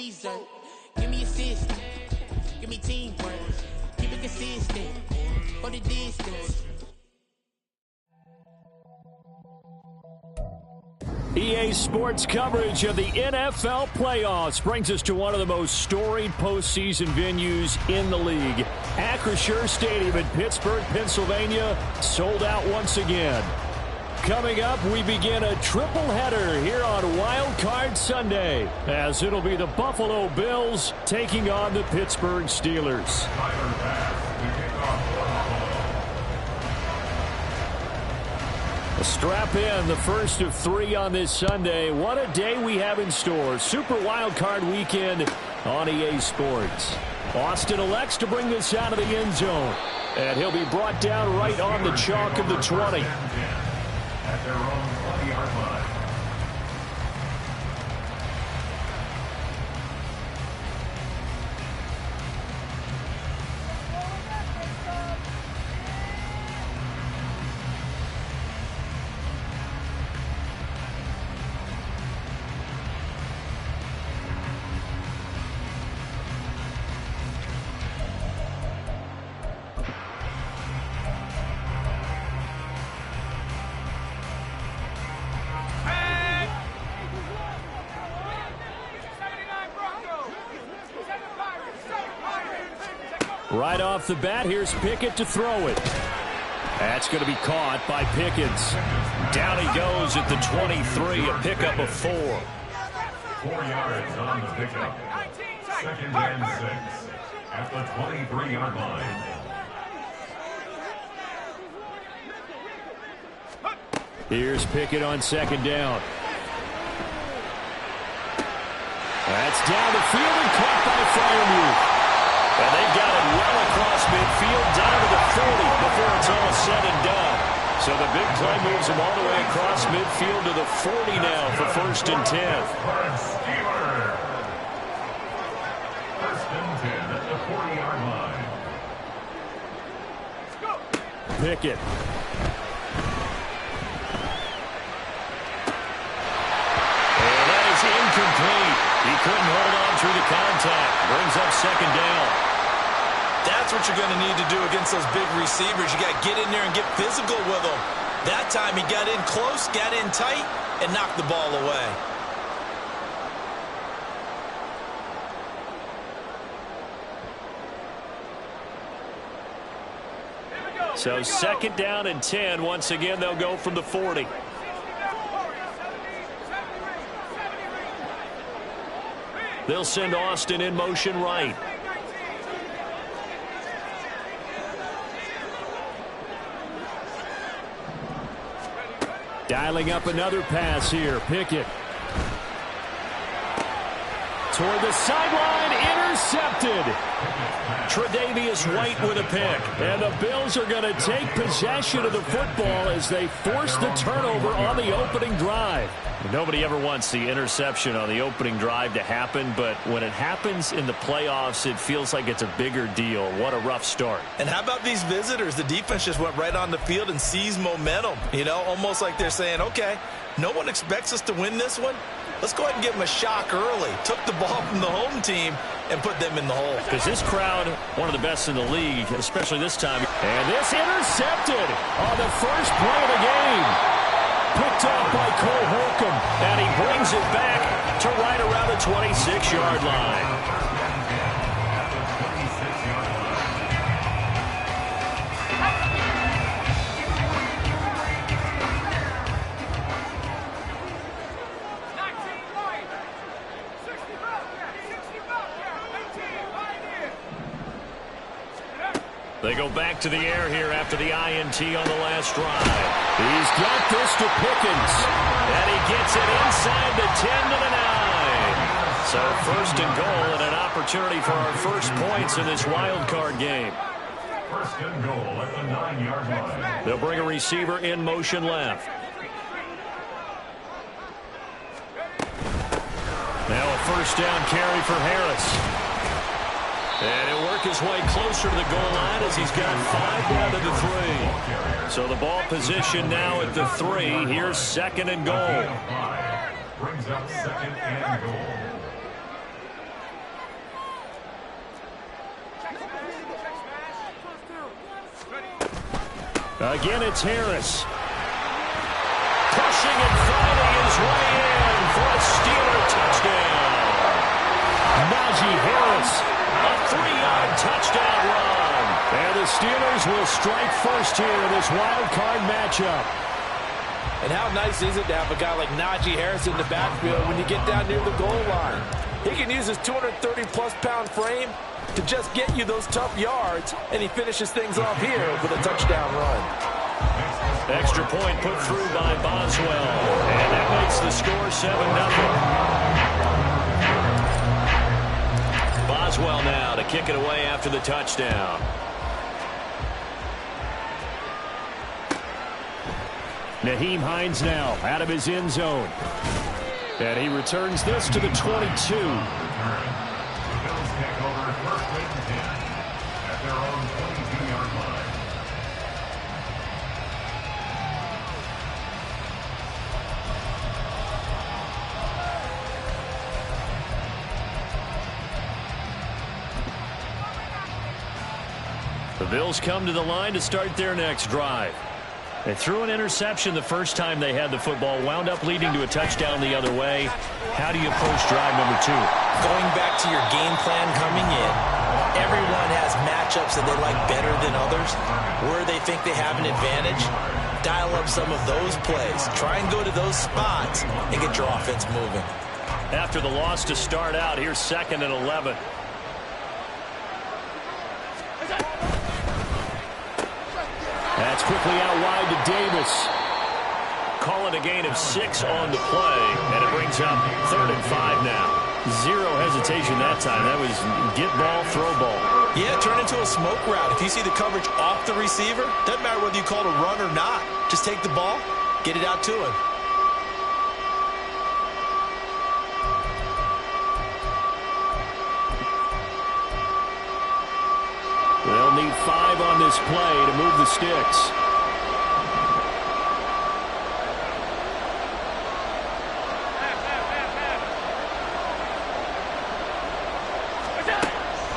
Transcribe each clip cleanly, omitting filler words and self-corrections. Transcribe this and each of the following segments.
dessert. Give me assist. Give me teamwork. Keep it consistent. For the distance. EA Sports coverage of the NFL playoffs brings us to one of the most storied postseason venues in the league. Acrisure Stadium in Pittsburgh, Pennsylvania, sold out once again. Coming up, we begin a triple header here on WildCard Sunday, as it'll be the Buffalo Bills taking on the Pittsburgh Steelers. Strap in, the first of 3 on this Sunday. What a day we have in store. Super Wildcard Weekend on EA Sports. Austin elects to bring this out of the end zone, and he'll be brought down right on the chalk of the 20. At their own 20-yard line. Right off the bat, here's Pickett to throw it. That's going to be caught by Pickens. Down he goes at the 23, a pickup of 4. 4 yards on the pickup. 2nd and 6 at the 23-yard line. Here's Pickett on 2nd down. That's down the field and caught by Freiermuth. And they've got it well across midfield, down to the 40 before it's all said and done. So the big play moves them all the way across midfield to the 40 now for 1st and 10. 1st and 10 at the 40-yard line. Pickett. And that is incomplete. He couldn't hold on through the contact. Brings up 2nd down. That's what you're going to need to do against those big receivers. You got to get in there and get physical with them. That time he got in close, got in tight, and knocked the ball away. So 2nd down and 10. Once again, they'll go from the 40. They'll send Austin in motion right. Dialing up another pass here. Pickett. Toward the sideline, intercepted. Tre'Davious White with a pick. And the Bills are going to take possession of the football as they force the turnover on the opening drive. Nobody ever wants the interception on the opening drive to happen, but when it happens in the playoffs, it feels like it's a bigger deal. What a rough start. And how about these visitors? The defense just went right on the field and seized momentum. You know, almost like they're saying, okay, no one expects us to win this one. Let's go ahead and give them a shock early. Took the ball from the home team and put them in the hole. Because this crowd, one of the best in the league, especially this time. And this intercepted on the first play of the game. Picked off by Cole Holcomb, and he brings it back to right around the 26-yard line. They go back to the air here after the INT on the last drive. He's got this to Pickens, and he gets it inside the 10 to the 9. So 1st and goal and an opportunity for our first points in this wild card game. 1st and goal at the 9-yard line. They'll bring a receiver in motion left. Now a 1st down carry for Harris. And he'll work his way closer to the goal line as he's got 5 down to the 3. So the ball position now at the 3. Here's 2nd and goal. Brings up 2nd and goal. Again, it's Harris. Pushing and fighting his way in for a Steeler touchdown. Najee Harris, a 3-yard touchdown run. And the Steelers will strike first here in this wild card matchup. And how nice is it to have a guy like Najee Harris in the backfield when you get down near the goal line? He can use his 230-plus pound frame to just get you those tough yards, and he finishes things off here with a touchdown run. Extra point put through by Boswell, and that makes the score 7-0. Boswell now to kick it away after the touchdown. Nyheim Hines now out of his end zone. And he returns this to the 22. The Bills take over first and 10 at their own 22-yard line. The Bills come to the line to start their next drive. They threw an interception the first time they had the football, wound up leading to a touchdown the other way. How do you approach drive number 2? Going back to your game plan coming in, everyone has matchups that they like better than others, where they think they have an advantage. Dial up some of those plays. Try and go to those spots and get your offense moving. After the loss to start out, here's 2nd and 11. That's quickly out wide to Davis. Call it a gain of 6 on the play, and it brings up 3rd and 5 now. Zero hesitation that time. That was get ball, throw ball. Yeah, turn into a smoke route. If you see the coverage off the receiver, doesn't matter whether you call it a run or not. Just take the ball, get it out to him. They'll need 5 on this play to move the sticks.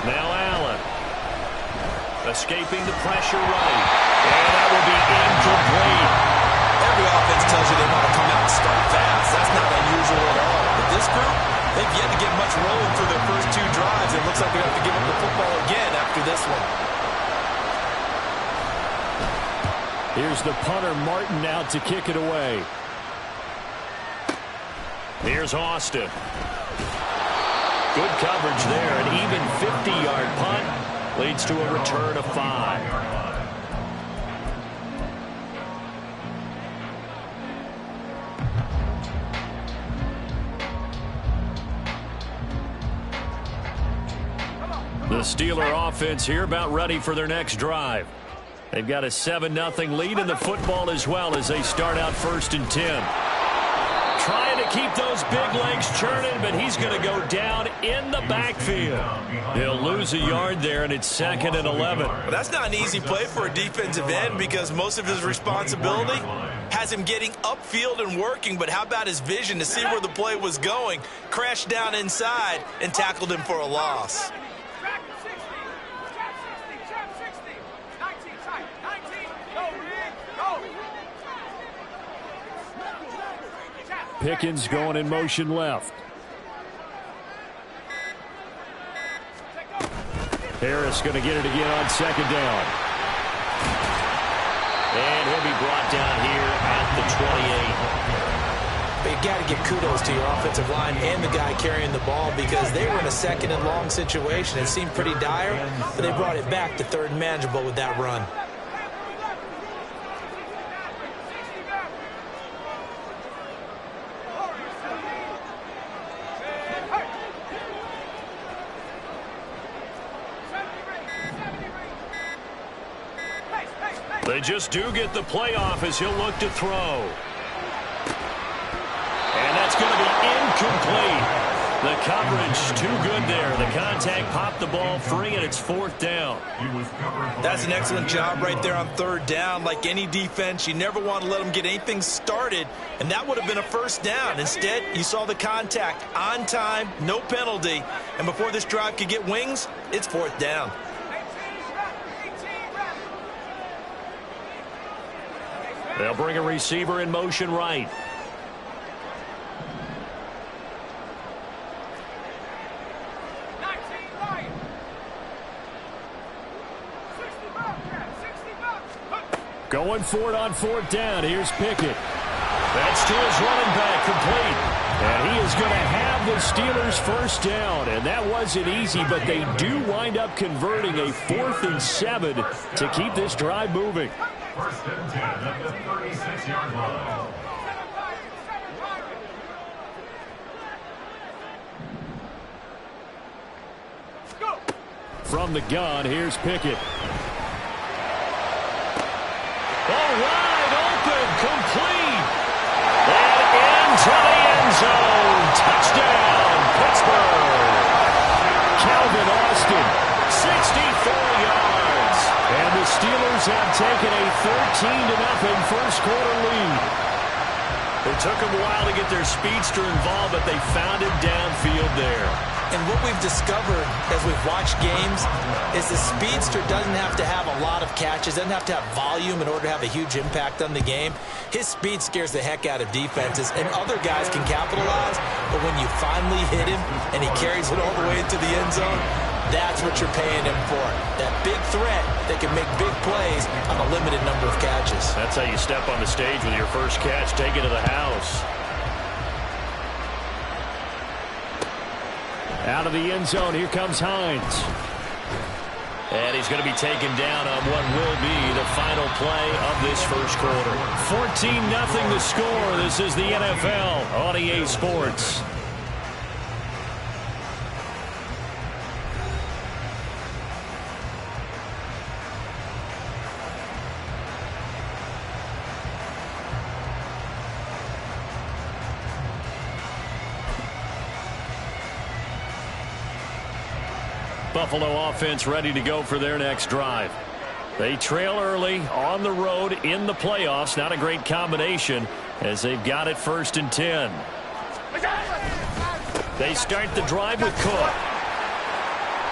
Now Allen. Escaping the pressure right. And that will be incomplete. Every offense tells you they want to come out and start fast. That's not unusual at all. But this group, they've yet to get much rolling for their first 2 drives. It looks like they have to give up the football again after this one. Here's the punter, Martin, out to kick it away. Here's Austin. Good coverage there. An even 50-yard punt leads to a return of 5. The Steeler offense here about ready for their next drive. They've got a 7-0 lead in the football as well as they start out 1st and 10. Trying to keep those big legs churning, but he's going to go down in the backfield. He'll lose a yard there, and it's 2nd and 11. Well, that's not an easy play for a defensive end because most of his responsibility has him getting upfield and working, but how about his vision to see where the play was going, crashed down inside, and tackled him for a loss. Pickens going in motion left. Harris going to get it again on 2nd down. And he'll be brought down here at the 28. But you got to give kudos to your offensive line and the guy carrying the ball because they were in a 2nd and long situation. It seemed pretty dire, but they brought it back to 3rd and manageable with that run. They just do get the playoff as he'll look to throw. And that's going to be incomplete. The coverage too good there. The contact popped the ball free, and it's 4th down. That's an excellent job right there on 3rd down. Like any defense, you never want to let them get anything started, and that would have been a 1st down. Instead, you saw the contact on time, no penalty, and before this drive could get wings, it's 4th down. They'll bring a receiver in motion right. Going for it on 4th down. Here's Pickett. That's to his running back, complete. And he is going to have the Steelers first down. And that wasn't easy, but they do wind up converting a 4th and 7 to keep this drive moving. First and 10 at the 36-yard line. From the gun, here's Pickett. Wide open, complete. And into the end zone. Touchdown, Pittsburgh. Calvin Austin, 64 yards. And the Steelers have taken a 13-0 first quarter lead. It took them a while to get their speedster involved, but they found him downfield there. And what we've discovered as we've watched games is the speedster doesn't have to have a lot of catches, doesn't have to have volume in order to have a huge impact on the game. His speed scares the heck out of defenses, and other guys can capitalize, but when you finally hit him and he carries it all the way into the end zone, that's what you're paying him for. That big threat that can make big plays on a limited number of catches. That's how you step on the stage with your first catch, take it to the house. Out of the end zone, here comes Hines. And he's going to be taken down on what will be the final play of this first quarter. 14-0 the score. This is the NFL on EA Sports. Buffalo offense ready to go for their next drive. They trail early on the road in the playoffs. Not a great combination as they've got it 1st and 10. They start the drive with Cook.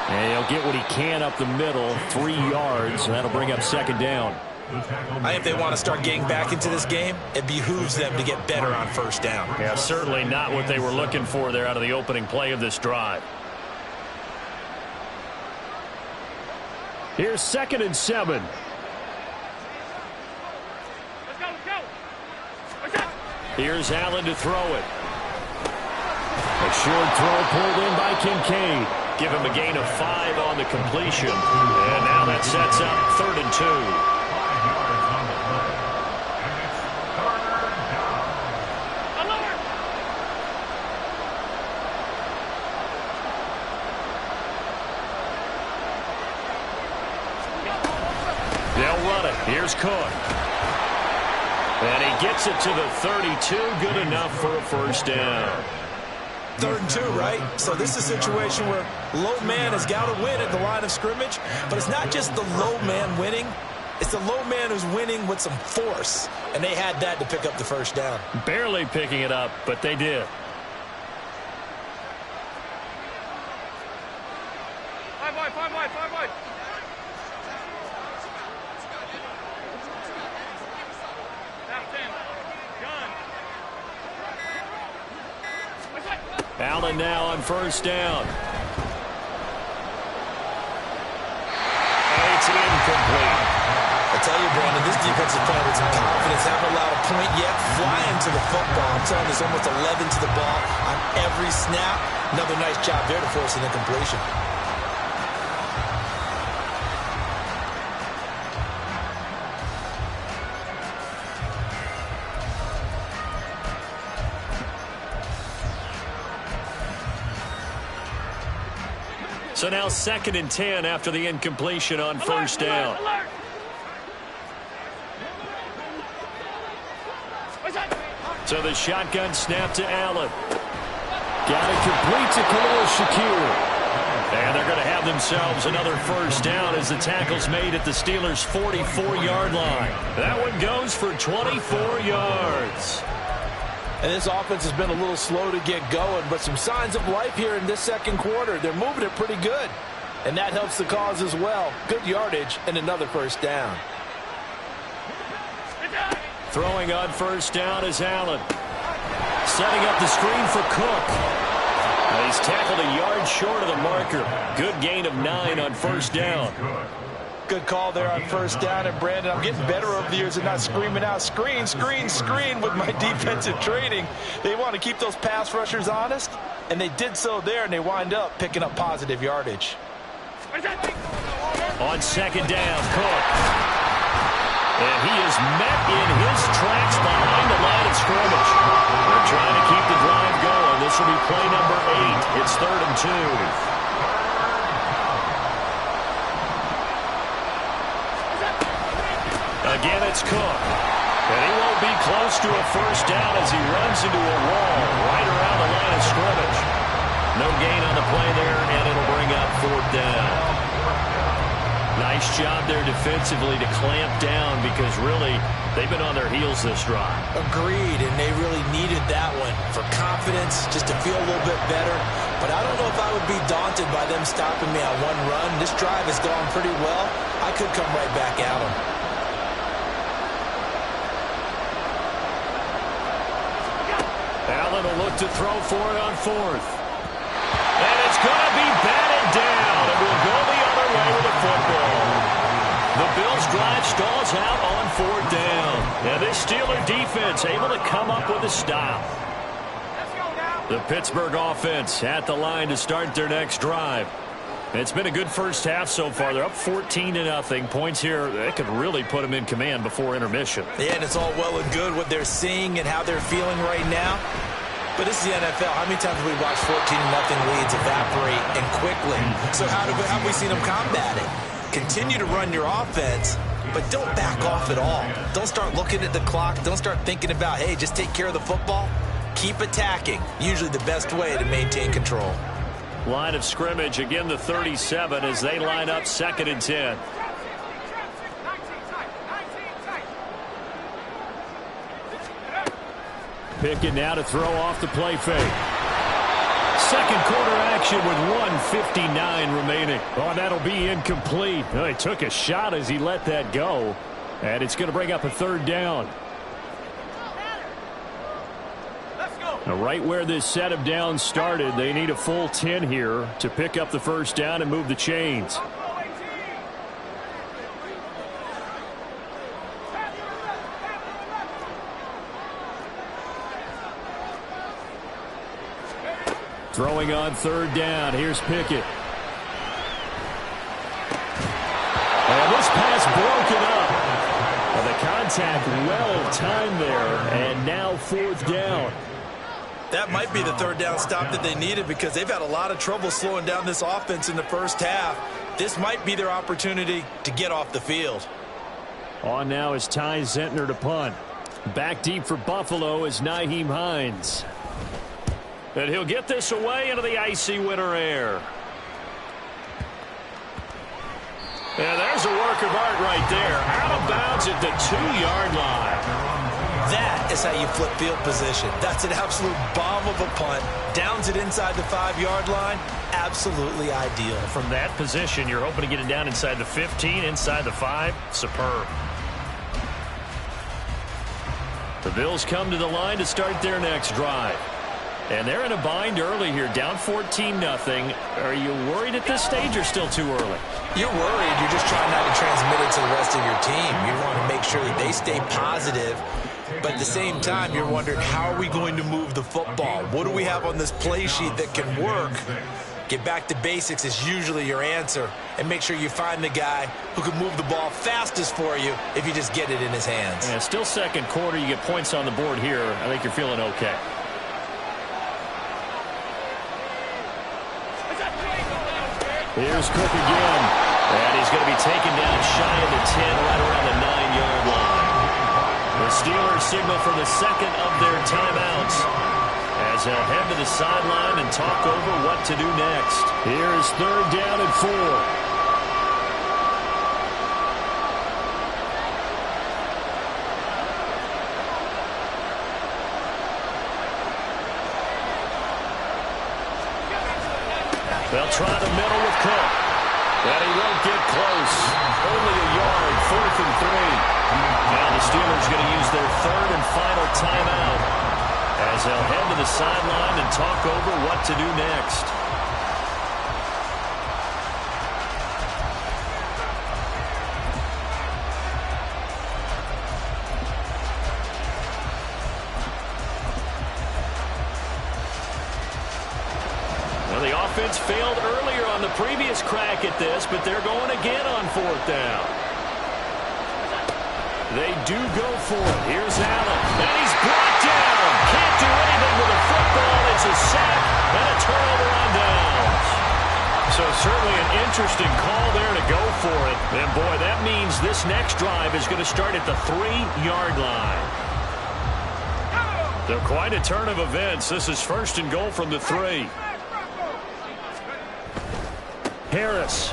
And he'll get what he can up the middle, 3 yards, and that'll bring up 2nd down. I think if they want to start getting back into this game, it behooves them to get better on 1st down. Yeah, certainly not what they were looking for there out of the opening play of this drive. Here's 2nd and 7. Here's Allen to throw it. A short throw pulled in by Kincaid. Give him a gain of 5 on the completion. And now that sets up 3rd and 2. 5 yards on the play. And it's They'll run it. Here's Cook. And he gets it to the 32. Good enough for a first down. 3rd and 2, right? So this is a situation where low man has got to win at the line of scrimmage, but it's not just the low man winning. It's the low man who's winning with some force, and they had that to pick up the first down. Barely picking it up, but they did. Five wide. Allen now on first down. It's incomplete. I tell you, Brandon, this defensive player with some confidence, haven't allowed a point yet, flying to the football. I'm telling you, there's almost 11 to the ball on every snap. Another nice job there to force an incompletion. So now 2nd and 10 after the incompletion on first down. So the shotgun snap to Allen. Got it complete to Khalil Shakir. And they're going to have themselves another first down as the tackle's made at the Steelers' 44-yard line. That one goes for 24 yards. And this offense has been a little slow to get going, but some signs of life here in this 2nd quarter. They're moving it pretty good, and that helps the cause as well. Good yardage and another first down. Throwing on first down is Allen. Setting up the screen for Cook. He's tackled a yard short of the marker. Good gain of 9 on first down. Good call there on first down. And, Brandon, I'm getting better over the years and not screaming out, screen, screen, screen with my defensive training. They want to keep those pass rushers honest, and they did so there, and they wind up picking up positive yardage. On second down, Cook. And he is met in his tracks behind the line of scrimmage. They're trying to keep the drive going. This will be play number 8. It's 3rd and 2. Again, it's Cook. And he won't be close to a first down as he runs into a wall right around the line of scrimmage. No gain on the play there, and it'll bring up 4th down. Nice job there defensively to clamp down because really they've been on their heels this drive. Agreed, and they really needed that one for confidence, just to feel a little bit better. But I don't know if I would be daunted by them stopping me on one run. This drive has gone pretty well. I could come right back at them. Allen will look to throw for it on 4th. And it's going to be batted down. It will go the other way with the football. The Bills drive stalls out on 4th down. And this Steeler defense able to come up with a stop. The Pittsburgh offense at the line to start their next drive. It's been a good first half so far. They're up 14-0. Points here, they could really put them in command before intermission. Yeah, and it's all well and good what they're seeing and how they're feeling right now. But this is the NFL. How many times have we watched 14-0 leads evaporate and quickly? So how have we seen them combat it? Continue to run your offense, but don't back off at all. Don't start looking at the clock. Don't start thinking about, hey, just take care of the football. Keep attacking. Usually the best way to maintain control. Line of scrimmage, again the 37 as they line up 2nd and 10. Pickett now to throw off the play fake. Second quarter action with 1:59 remaining. Oh, that'll be incomplete. Oh, he took a shot as he let that go. And it's going to bring up a 3rd down. Now, right where this set of downs started, they need a full 10 here to pick up the first down and move the chains. Throwing on 3rd down. Here's Pickett. And this pass broken up. Well, the contact well timed there. And now 4th down. That might be the 3rd down stop that they needed because they've had a lot of trouble slowing down this offense in the first half. This might be their opportunity to get off the field. On now is Ty Zentner to punt. Back deep for Buffalo is Nyheim Hines. And he'll get this away into the icy winter air. And there's a work of art right there. Out of bounds at the 2-yard line. That is how you flip field position. That's an absolute bomb of a punt. Downs it inside the 5-yard line. Absolutely ideal. From that position, you're hoping to get it down inside the 15, inside the 5. Superb. The Bills come to the line to start their next drive. And they're in a bind early here, down 14-0. Are you worried at this stage or still too early? You're worried. You're just trying not to transmit it to the rest of your team. You want to make sure that they stay positive. But at the same time, you're wondering, how are we going to move the football? What do we have on this play sheet that can work? Get back to basics is usually your answer. And make sure you find the guy who can move the ball fastest for you if you just get it in his hands. Yeah, still second quarter. You get points on the board here. I think you're feeling okay. Here's Cook again. And he's going to be taken down shy of the 10, right around the 9-yard line. The Steelers signal from the second of their timeouts as they'll head to the sideline and talk over what to do next. Here's 3rd down and 4. They'll try the middle with Cook. And he won't get close. Only a yard, 4th and 3. Now the Steelers going to use their 3rd and final timeout as they'll head to the sideline and talk over what to do next. Well, the offense failed earlier on the previous crack at this, but they're going again on 4th down. They do go for it. Here's Allen. And he's brought down. Can't do anything with the football. It's a sack and a turnover on downs. So certainly an interesting call there to go for it. And boy, that means this next drive is going to start at the 3-yard line. They're quite a turn of events. This is 1st and goal from the 3. Harris.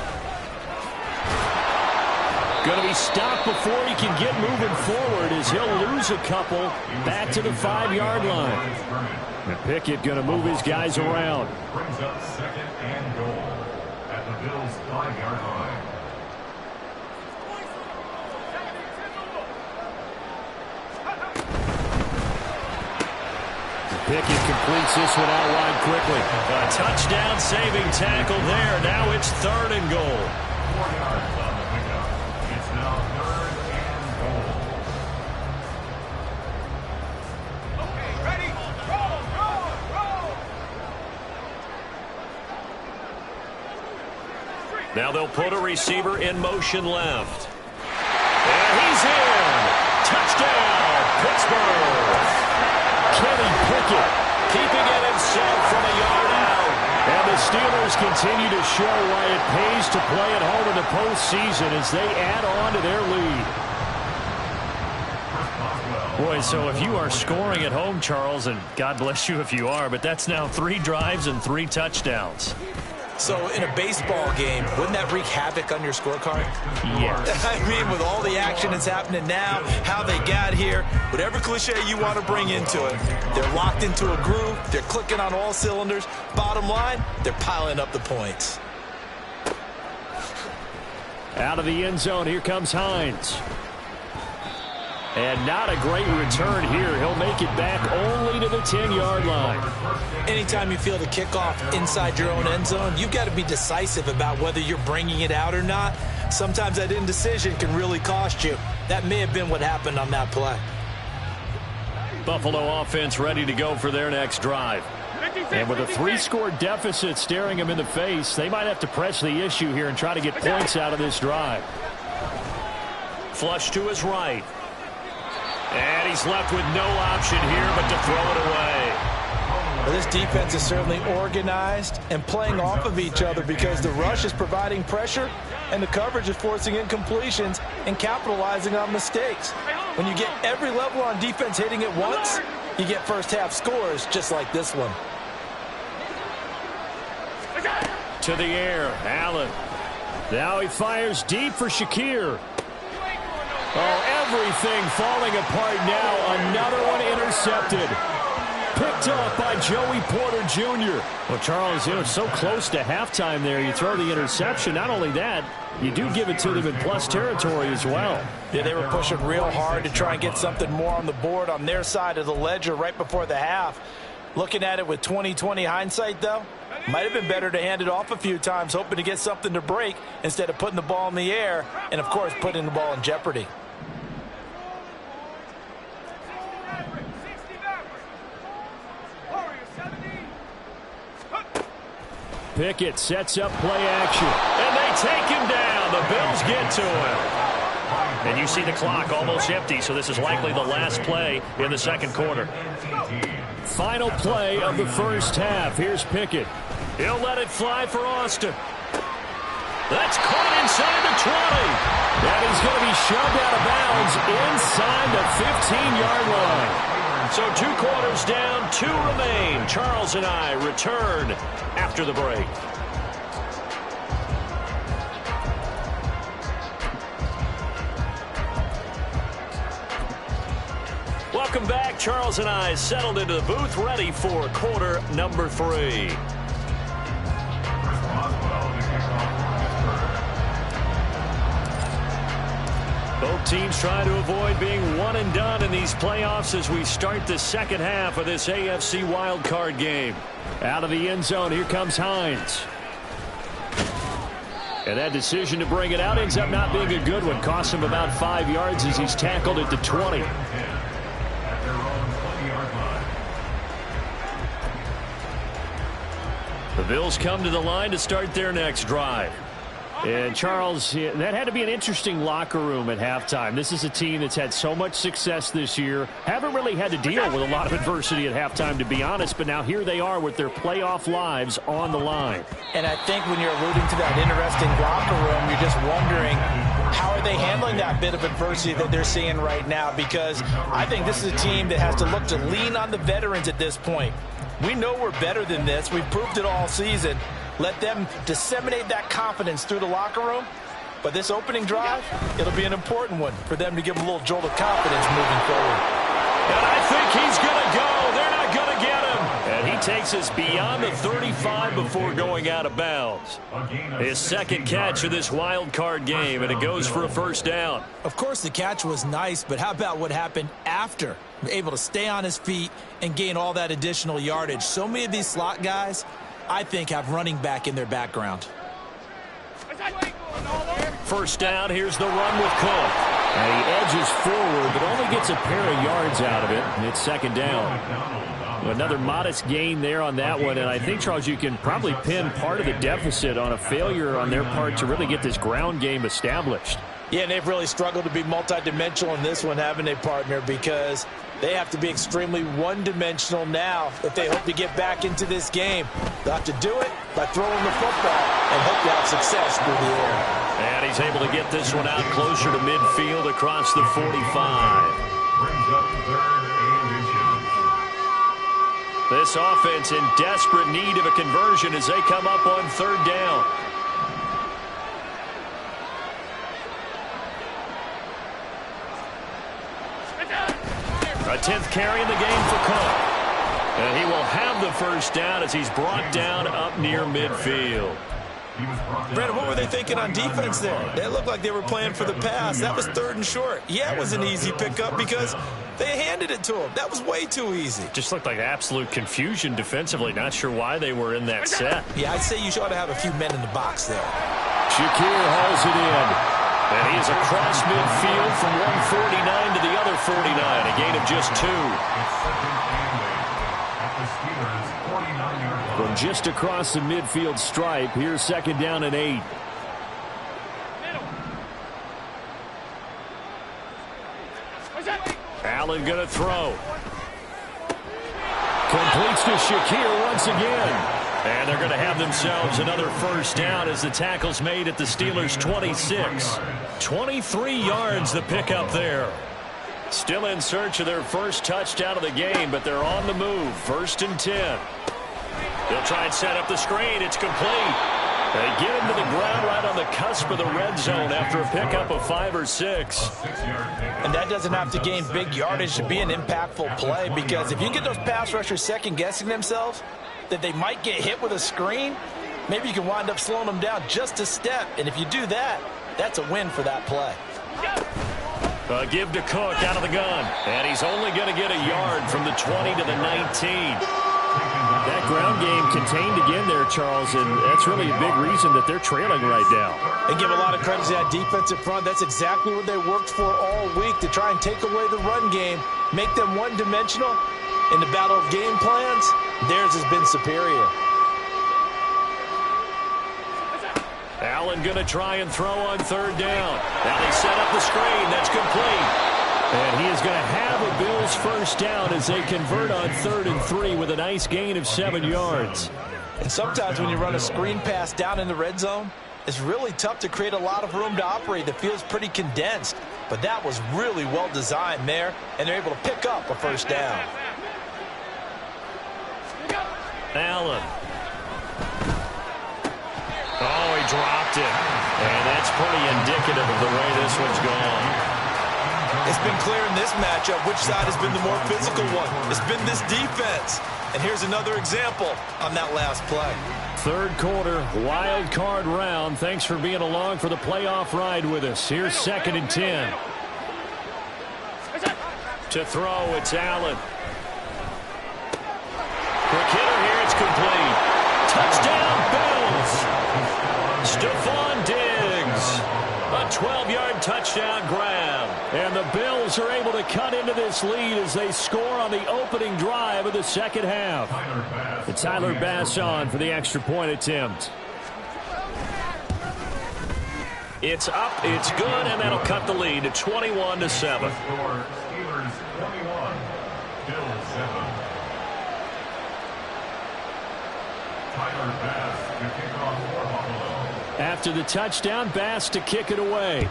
Going to be stopped before he can get moving forward as he'll lose a couple back to the 5-yard line. And Pickett going to move his guys around. Brings up 2nd and goal at the Bills' 5-yard line. Pickett completes this one out wide quickly. A touchdown saving tackle there. Now it's 3rd and goal. 4 yards on the pickup. It's now 3rd and goal. Okay, ready? Roll, roll, roll. Now they'll put a receiver in motion left. And he's in. Touchdown, Pittsburgh. Kenny Pickett keeping it himself from a yard out. And the Steelers continue to show why it pays to play at home in the postseason as they add on to their lead. Boy, so if you are scoring at home, Charles, and God bless you if you are, but that's now 3 drives and 3 touchdowns. So in a baseball game, wouldn't that wreak havoc on your scorecard? Yes. I mean, with all the action that's happening now, how they got here, whatever cliche you want to bring into it, they're locked into a groove, they're clicking on all cylinders. Bottom line, they're piling up the points. Out of the end zone, here comes Hines. And not a great return here. He'll make it back only to the 10-yard line. Anytime you feel the kickoff inside your own end zone, you've got to be decisive about whether you're bringing it out or not. Sometimes that indecision can really cost you. That may have been what happened on that play. Buffalo offense ready to go for their next drive. And with a 3-score deficit staring them in the face, they might have to press the issue here and try to get points out of this drive. Flush to his right. And he's left with no option here but to throw it away. Well, this defense is certainly organized and playing off of each other because the rush is providing pressure and the coverage is forcing incompletions and capitalizing on mistakes. When you get every level on defense hitting at once, you get first-half scores just like this one. To the air, Allen. Now he fires deep for Shakir. Oh, everything falling apart now. Another one intercepted. Picked up by Joey Porter Jr. Well, Charles, it's so close to halftime there. You throw the interception. Not only that, you do give it to them in plus territory as well. Yeah, they were pushing real hard to try and get something more on the board on their side of the ledger right before the half. Looking at it with 20/20 hindsight, though, might have been better to hand it off a few times, hoping to get something to break instead of putting the ball in the air and, of course, putting the ball in jeopardy. Pickett sets up play action. And they take him down. The Bills get to him. And you see the clock almost empty, so this is likely the last play in the second quarter. Final play of the first half. Here's Pickett. He'll let it fly for Austin. That's caught inside the 20. That is going to be shoved out of bounds inside the 15-yard line. So 2 quarters down, 2 remain. Charles and I return after the break. Welcome back. Charles and I settled into the booth, ready for quarter number 3. teams trying to avoid being one and done in these playoffs as we start the second half of this AFC wildcard game. Out of the end zone, here comes Hines. And that decision to bring it out ends up not being a good one. Costs him about 5 yards as he's tackled at the 20. The Bills come to the line to start their next drive. And, Charles, that had to be an interesting locker room at halftime. This is a team that's had so much success this year. Haven't really had to deal with a lot of adversity at halftime, to be honest. But now here they are with their playoff lives on the line. And I think when you're alluding to that interesting locker room, you're just wondering, how are they handling that bit of adversity that they're seeing right now? Because I think this is a team that has to look to lean on the veterans at this point. We know we're better than this. We've proved it all season. Let them disseminate that confidence through the locker room. But this opening drive, it'll be an important one for them to give them a little jolt of confidence moving forward. And I think he's going to go. They're not going to get him. And he takes us beyond the 35 before going out of bounds. His second catch of this wild card game, and it goes for a first down. Of course, the catch was nice, but how about what happened after? Able to stay on his feet and gain all that additional yardage. So many of these slot guys, I think, have running back in their background. First down, here's the run with Cook. And he edges forward, but only gets a pair of yards out of it, and it's second down. Another modest gain there on that one, and I think, Charles, you can probably pin part of the deficit on a failure on their part to really get this ground game established. Yeah, and they've really struggled to be multidimensional in this one, haven't they, partner? Because they have to be extremely one-dimensional now if they hope to get back into this game. They'll have to do it by throwing the football and hope to have success through the air. And he's able to get this one out closer to midfield across the 45. Brings up third and inches. This offense in desperate need of a conversion as they come up on third down. A 10th carry in the game for Cook. And he will have the first down as he's brought down up near midfield. Brandon, what were they thinking on defense there? They looked like they were playing for the pass. That was third and short. Yeah, it was an easy pickup because they handed it to him. That was way too easy. Just looked like absolute confusion defensively. Not sure why they were in that set. Yeah, I'd say you ought to have a few men in the box there. Shakir hauls it in. And he is across midfield from 149 to the other 49. A gain of just 2. From just across the midfield stripe, here's second down and 8. Allen going to throw. Completes to Shakir once again. And they're going to have themselves another first down as the tackle's made at the Steelers' 26. 23 yards the pickup there. Still in search of their first touchdown of the game, but they're on the move. First and 10. They'll try and set up the screen. It's complete. They get him to the ground right on the cusp of the red zone after a pickup of 5 or 6. And that doesn't have to gain big yardage to be an impactful play, because if you get those pass rushers second-guessing themselves, that they might get hit with a screen, maybe you can wind up slowing them down just a step. And if you do that, that's a win for that play. Give to Cook out of the gun. And he's only going to get a yard from the 20 to the 19. That ground game contained again there, Charles, and that's really a big reason that they're trailing right now. They give a lot of credit to that defensive front. That's exactly what they worked for all week, to try and take away the run game, make them one-dimensional. In the battle of game plans, theirs has been superior. Allen going to try and throw on third down. Now they set up the screen. That's complete. And he is going to have a Bills first down as they convert on 3rd and 3 with a nice gain of 7 yards. And sometimes when you run a screen pass down in the red zone, it's really tough to create a lot of room to operate. The field's pretty condensed. But that was really well designed there, and they're able to pick up a first down. Allen. Oh, he dropped it. And that's pretty indicative of the way this one's gone. It's been clear in this matchup which side has been the more physical one. It's been this defense. And here's another example on that last play. Third quarter, wild card round. Thanks for being along for the playoff ride with us. Here's 2nd and 10. To throw, it's Allen. Quick hitter here, it's complete. Touchdown, Bills. Stephon Diggs. A 12-yard touchdown grab. And the Bills are able to cut into this lead as they score on the opening drive of the second half. It's Tyler Bass on for the extra point attempt. It's up, it's good, and that'll cut the lead to 21-7. Steelers 21, Bills 7. Tyler Bass to kick off for Buffalo. After the touchdown, Bass to kick it away.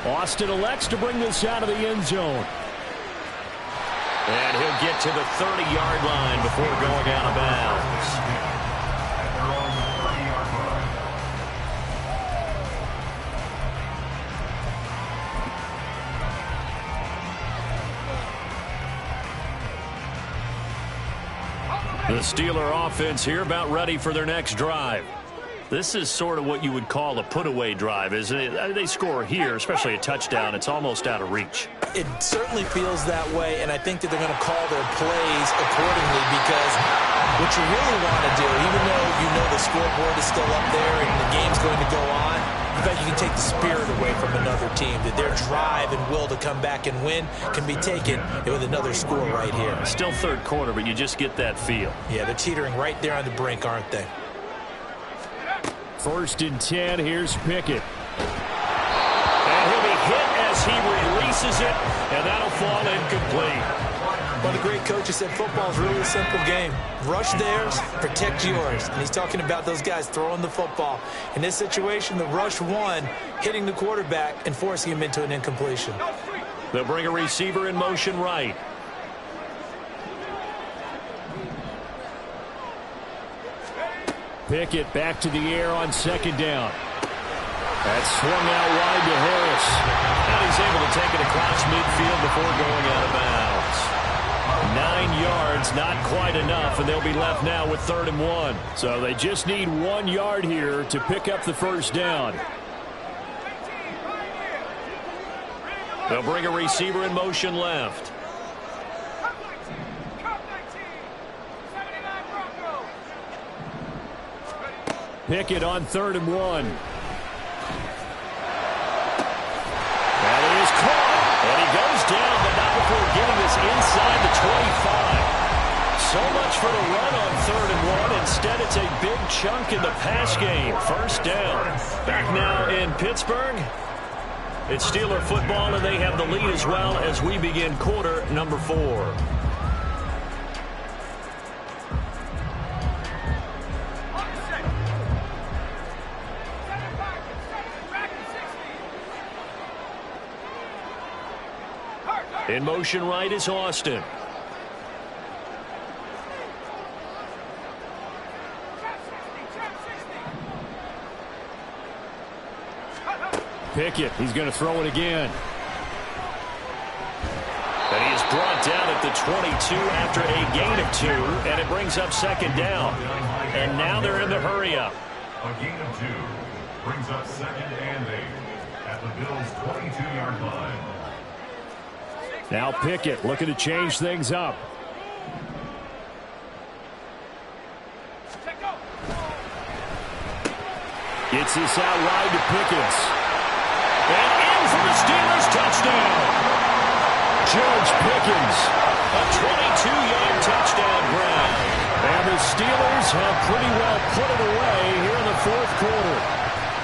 Austin elects to bring this out of the end zone. And he'll get to the 30-yard line before going out of bounds. At their own 30-yard line. The Steeler offense here about ready for their next drive. This is sort of what you would call a put-away drive, isn't it? They score here, especially a touchdown. It's almost out of reach. It certainly feels that way, and I think that they're going to call their plays accordingly because what you really want to do, even though you know the scoreboard is still up there and the game's going to go on, in fact, you can take the spirit away from another team, that their drive and will to come back and win can be taken with another score right here. Still third quarter, but you just get that feel. Yeah, they're teetering right there on the brink, aren't they? 1st and 10, here's Pickett. And he'll be hit as he releases it, and that'll fall incomplete. One of the great coaches said football is really a simple game. Rush theirs, protect yours. And he's talking about those guys throwing the football. In this situation, the rush one, hitting the quarterback and forcing him into an incompletion. They'll bring a receiver in motion right. Pickett back to the air on 2nd down. That's swung out wide to Harris. And he's able to take it across midfield before going out of bounds. 9 yards, not quite enough, and they'll be left now with 3rd and 1. So they just need 1 yard here to pick up the 1st down. They'll bring a receiver in motion left. Pickett on 3rd and 1. That is caught. And he goes down, but not before getting this inside the 25. So much for the run on 3rd and 1. Instead, it's a big chunk in the pass game. 1st down. Back now in Pittsburgh. It's Steeler football, and they have the lead as well as we begin quarter number 4. In motion right is Austin. Pickett, he's going to throw it again. And he is brought down at the 22 after a gain of 2, and it brings up 2nd down. And now they're in the hurry-up. A gain of 2 brings up 2nd and 8 at the Bills' 22-yard line. Now Pickett looking to change things up. Gets this out wide to Pickens. And in for the Steelers touchdown. George Pickens, a 22-yard touchdown grab. And the Steelers have pretty well put it away here in the 4th quarter.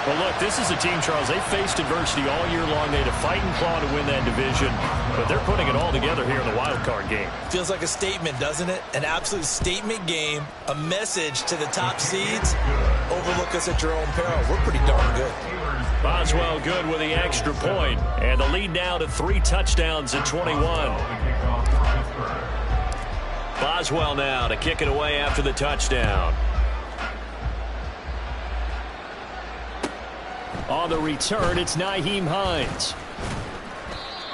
Well, look, this is a team, Charles, they faced adversity all year long. They had to fight and claw to win that division, but they're putting it all together here in the wild card game. Feels like a statement, doesn't it? An absolute statement game, a message to the top seeds. Overlook us at your own peril. We're pretty darn good. Boswell good with the extra point, and the lead now to 3 touchdowns at 21. Boswell now to kick it away after the touchdown. On the return, it's Nyheim Hines.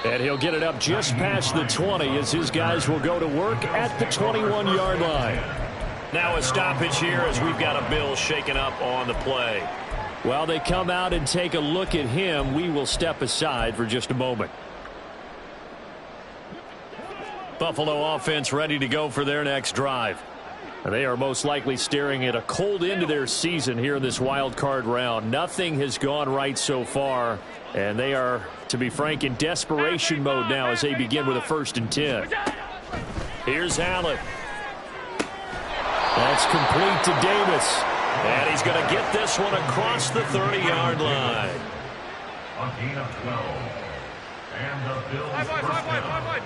And he'll get it up just past the 20 as his guys will go to work at the 21-yard line. Now a stoppage here as we've got a Bill shaken up on the play. While they come out and take a look at him, we will step aside for just a moment. Buffalo offense ready to go for their next drive. They are most likely staring at a cold end to their season here in this wild card round. Nothing has gone right so far, and they are, to be frank, in desperation mode now as they begin with a 1st and 10. Here's Allen. That's complete to Davis. And he's going to get this one across the 30-yard line. A gain of 12. And the Bills first down.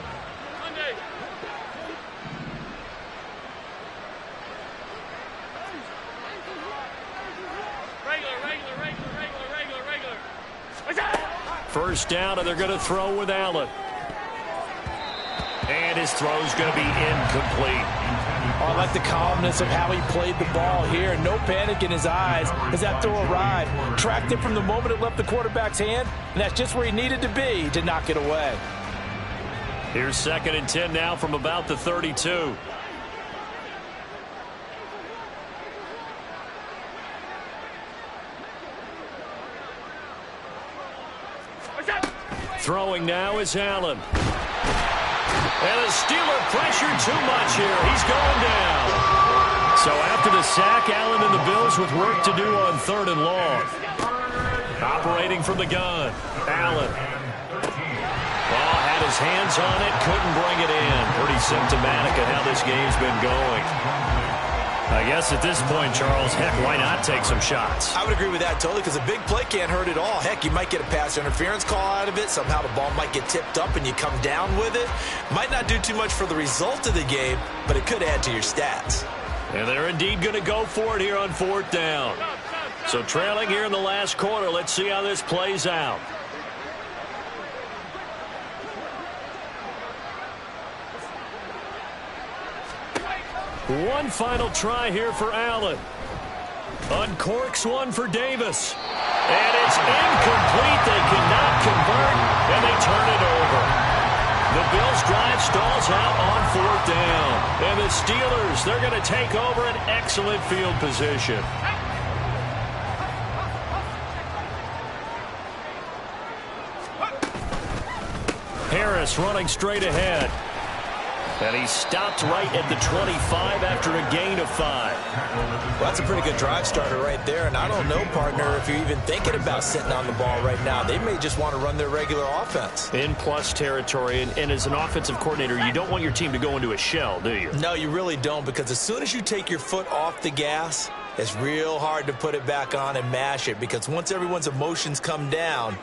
First down, and they're going to throw with Allen. And his throw's going to be incomplete. Oh, I like the calmness of how he played the ball here. No panic in his eyes as that throw arrived. Tracked it from the moment it left the quarterback's hand, and that's just where he needed to be to knock it away. Here's 2nd and 10 now from about the 32. Throwing now is Allen. And the Steeler pressure too much here. He's going down. So after the sack, Allen and the Bills with work to do on 3rd and long. Operating from the gun. Allen. Ball had his hands on it, couldn't bring it in. Pretty symptomatic of how this game's been going. I guess at this point, Charles, heck, why not take some shots? I would agree with that totally, because a big play can't hurt at all. Heck, you might get a pass interference call out of it. Somehow the ball might get tipped up and you come down with it. Might not do too much for the result of the game, but it could add to your stats. And they're indeed going to go for it here on 4th down. So trailing here in the last quarter, let's see how this plays out. One final try here for Allen. Uncorks one for Davis. And it's incomplete. They cannot convert, and they turn it over. The Bills' drive stalls out on 4th down. And the Steelers, they're going to take over an excellent field position. Harris running straight ahead. And he stopped right at the 25 after a gain of 5. Well, that's a pretty good drive starter right there. And I don't know, partner, if you're even thinking about sitting on the ball right now. They may just want to run their regular offense. In plus territory. And as an offensive coordinator, you don't want your team to go into a shell, do you? No, you really don't, because as soon as you take your foot off the gas, it's real hard to put it back on and mash it. Because once everyone's emotions come down,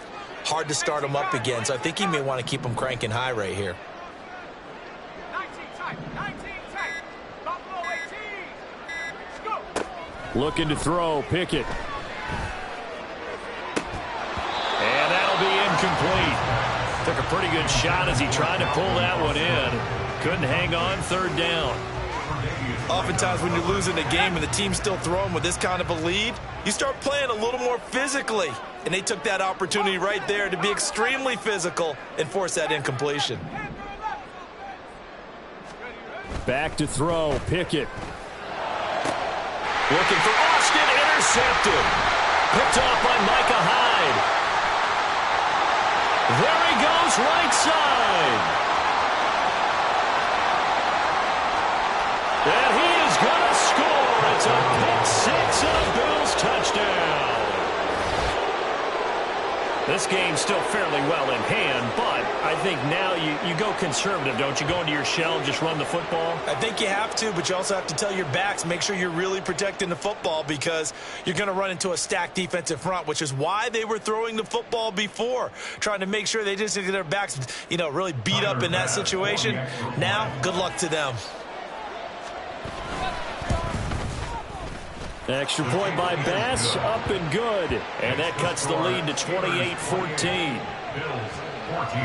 hard to start them up again. So I think he may want to keep them cranking high right here. Looking to throw, Pickett. And that'll be incomplete. Took a pretty good shot as he tried to pull that one in. Couldn't hang on 3rd down. Oftentimes when you're losing a game and the team's still throwing with this kind of a lead, you start playing a little more physically. And they took that opportunity right there to be extremely physical and force that incompletion. Back to throw, Pickett. Looking for Austin, intercepted. Picked off by Micah Hyde. There he goes, right side. And he is going to score. It's a pick 6 and a Bills touchdown. This game's still fairly well in hand, but I think now you go conservative, don't you? Go into your shell and just run the football? I think you have to, but you also have to tell your backs, make sure you're really protecting the football, because you're going to run into a stacked defensive front, which is why they were throwing the football before, trying to make sure they just get their backs, really beat up in that situation. Now, good luck to them. Extra point by Bass, up and good. And that cuts the lead to 28-14. Bills 14.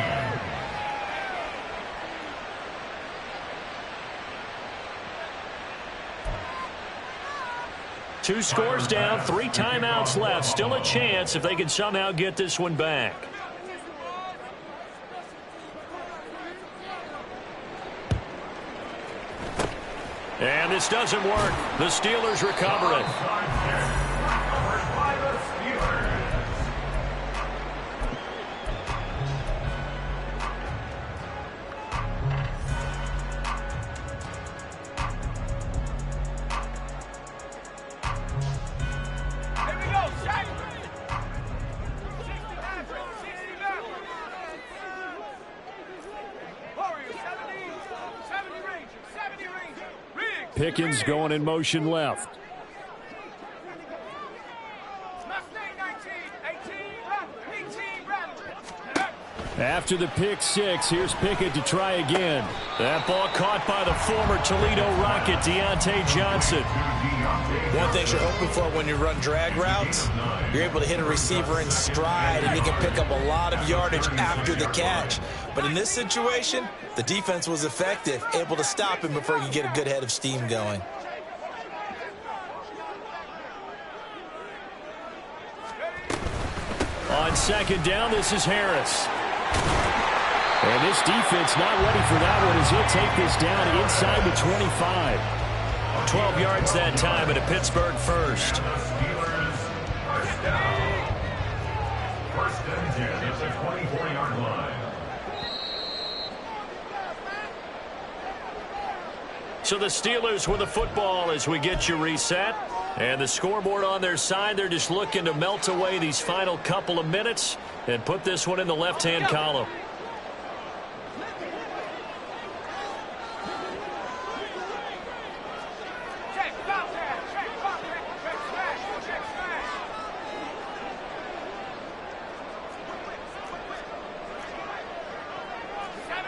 Two scores down, 3 timeouts left. Still a chance if they can somehow get this one back. And this doesn't work. The Steelers recover it. Pickens going in motion left. After the pick six, here's Pickett to try again. That ball caught by the former Toledo Rocket, Deontay Johnson. One thing you're hoping for when you run drag routes, you're able to hit a receiver in stride, and he can pick up a lot of yardage after the catch. But in this situation, the defense was effective, able to stop him before he could get a good head of steam going. On second down, this is Harris. And this defense not ready for that one as he'll take this down inside the 25. 12 yards that time and a Pittsburgh first. First and 10 at the 24-yard line. So the Steelers with the football as we get you reset. And the scoreboard on their side, they're just looking to melt away these final couple of minutes and put this one in the left-hand column.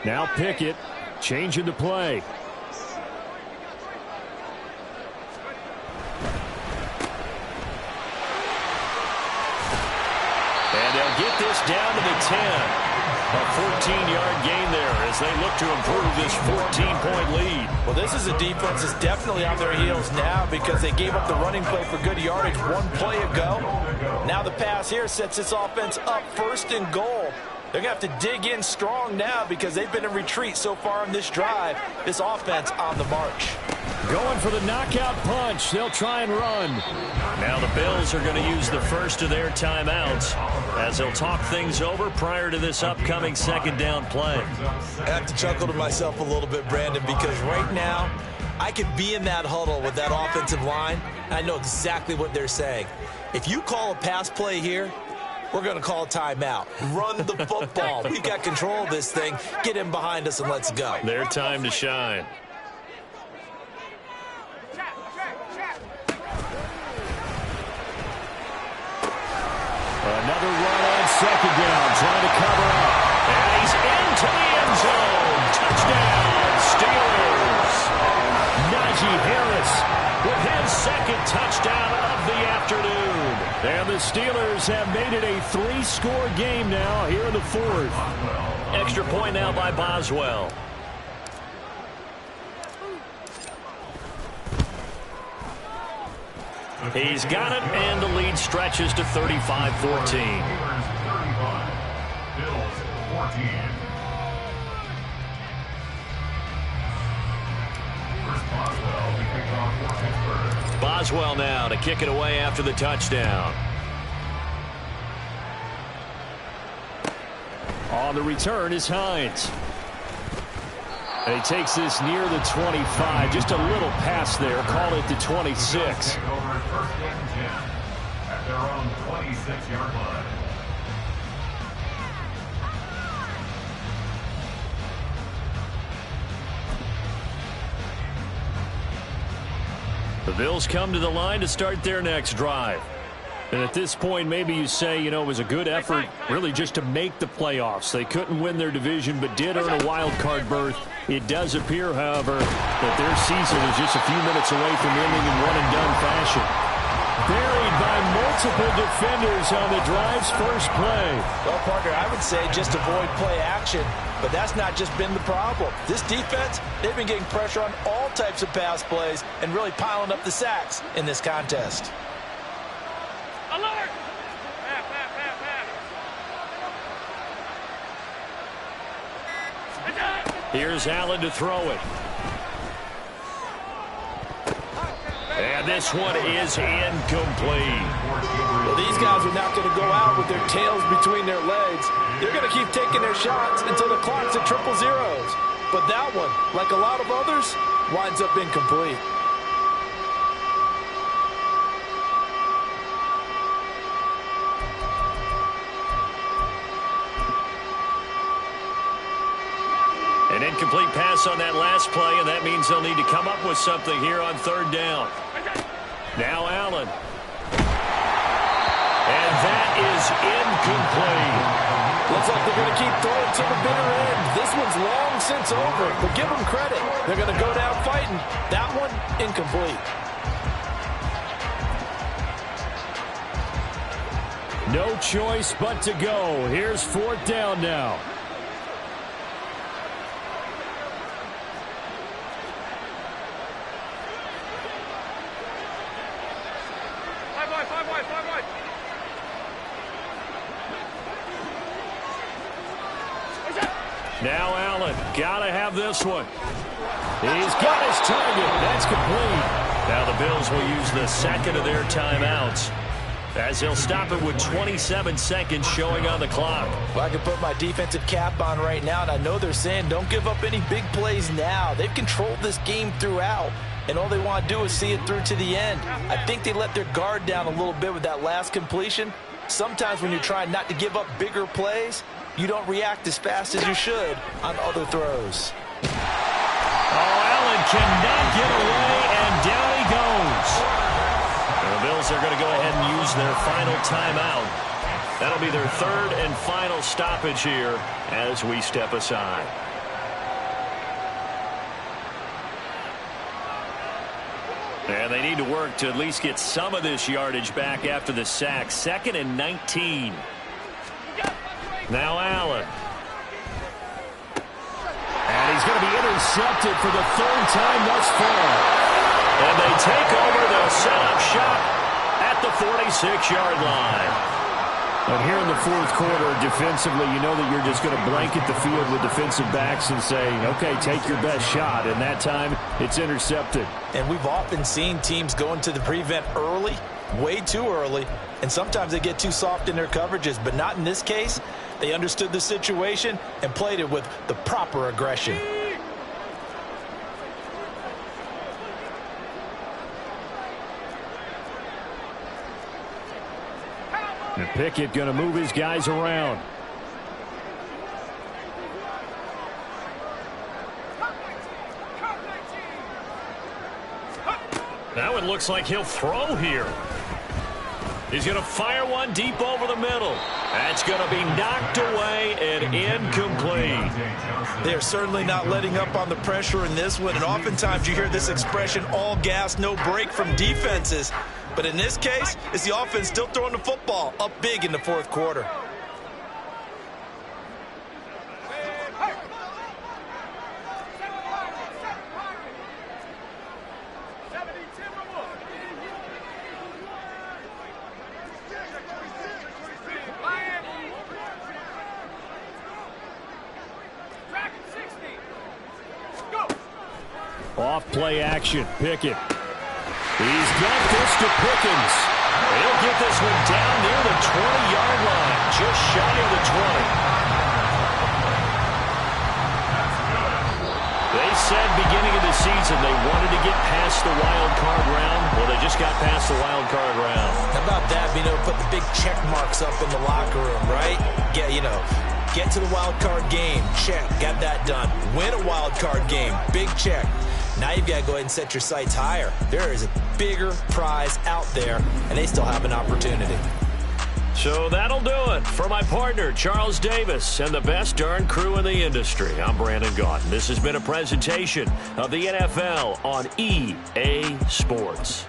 Now Pickett changing the play. And they'll get this down to the 10. A 14-yard gain there as they look to improve this 14-point lead. Well, this is a defense that's definitely on their heels now because they gave up the running play for good yardage one play ago. Now the pass here sets this offense up first and goal. They're going to have to dig in strong now because they've been in retreat so far on this drive. This offense on the march. Going for the knockout punch. They'll try and run. Now the Bills are going to use the first of their timeouts as they'll talk things over prior to this upcoming second down play. I have to chuckle to myself a little bit, Brandon, because right now I could be in that huddle with that offensive line. And I know exactly what they're saying. If you call a pass play here, we're going to call a timeout. Run the football. We've got control of this thing. Get in behind us and let's go. Their time to shine. Another run on second down, trying to cover up. And he's into the end zone. Touchdown, Steelers. Najee Harris with his second touchdown of the afternoon. And the Steelers have made it a 3-score game now here in the fourth. Extra point now by Boswell. He's got it, and the lead stretches to 35-14. Bills 14. Boswell now to kick it away after the touchdown. On the return is Hines. And he takes this near the 25. Just a little pass there. Call it the 26. Over first and 10 at their own 26-yard line. The Bills come to the line to start their next drive. And at this point, maybe you say, you know, it was a good effort really just to make the playoffs. They couldn't win their division but did earn a wild card berth. It does appear, however, that their season is just a few minutes away from ending in one-and-done fashion. Buried by multiple defenders on the drive's first play. Well, partner, I would say just avoid play action, but that's not just been the problem. This defense, they've been getting pressure on all types of pass plays and really piling up the sacks in this contest. Alert! Here's Allen to throw it. And this one is incomplete. Well, these guys are not going to go out with their tails between their legs. They're going to keep taking their shots until the clock's at 000. But that one, like a lot of others, winds up incomplete. And in Incomplete pass on that last play, and that means they'll need to come up with something here on third down. Now Allen. And that is incomplete. Looks like they're going to keep throwing to the bitter end. This one's long since over, but give them credit. They're going to go down fighting. That one, incomplete. No choice but to go. Here's fourth down now. Now Allen, gotta have this one. He's got his target. That's complete. Now the Bills will use the second of their timeouts, as they'll stop it with 27 seconds showing on the clock. Well, I can put my defensive cap on right now, and I know they're saying don't give up any big plays now. They've controlled this game throughout, and all they want to do is see it through to the end. I think they let their guard down a little bit with that last completion. Sometimes when you're trying not to give up bigger plays, you don't react as fast as you should on other throws. Oh, Allen cannot get away, and down he goes. And the Bills are going to go ahead and use their final timeout. That'll be their third and final stoppage here as we step aside. And they need to work to at least get some of this yardage back after the sack. 2nd and 19. Now Allen. And he's going to be intercepted for the third time thus far. And they take over. They'll set up shop at the 46-yard line. And here in the fourth quarter, defensively, you know that you're just going to blanket the field with defensive backs and say, okay, take your best shot. And that time, it's intercepted. And we've often seen teams go into the prevent early, way too early, and sometimes they get too soft in their coverages, but not in this case. They understood the situation and played it with the proper aggression. And Pickett going to move his guys around. Now it looks like he'll throw here. He's going to fire one deep over the middle. That's going to be knocked away and incomplete. They're certainly not letting up on the pressure in this one, and oftentimes you hear this expression, all gas, no break from defenses. But in this case, it's the offense still throwing the football up big in the fourth quarter. Off play action, Pickett. He's got this to Pickens. He'll get this one down near the 20-yard line, just shy of the 20. They said beginning of the season they wanted to get past the wild card round. Well, they just got past the wild card round. How about that? You know, put the big check marks up in the locker room, right? Get to the wild card game. Check. Got that done. Win a wild card game. Big check. Now you've got to go ahead and set your sights higher. There is a bigger prize out there, and they still have an opportunity. So that'll do it. For my partner, Charles Davis, and the best darn crew in the industry, I'm Brandon Gaudin. This has been a presentation of the NFL on EA Sports.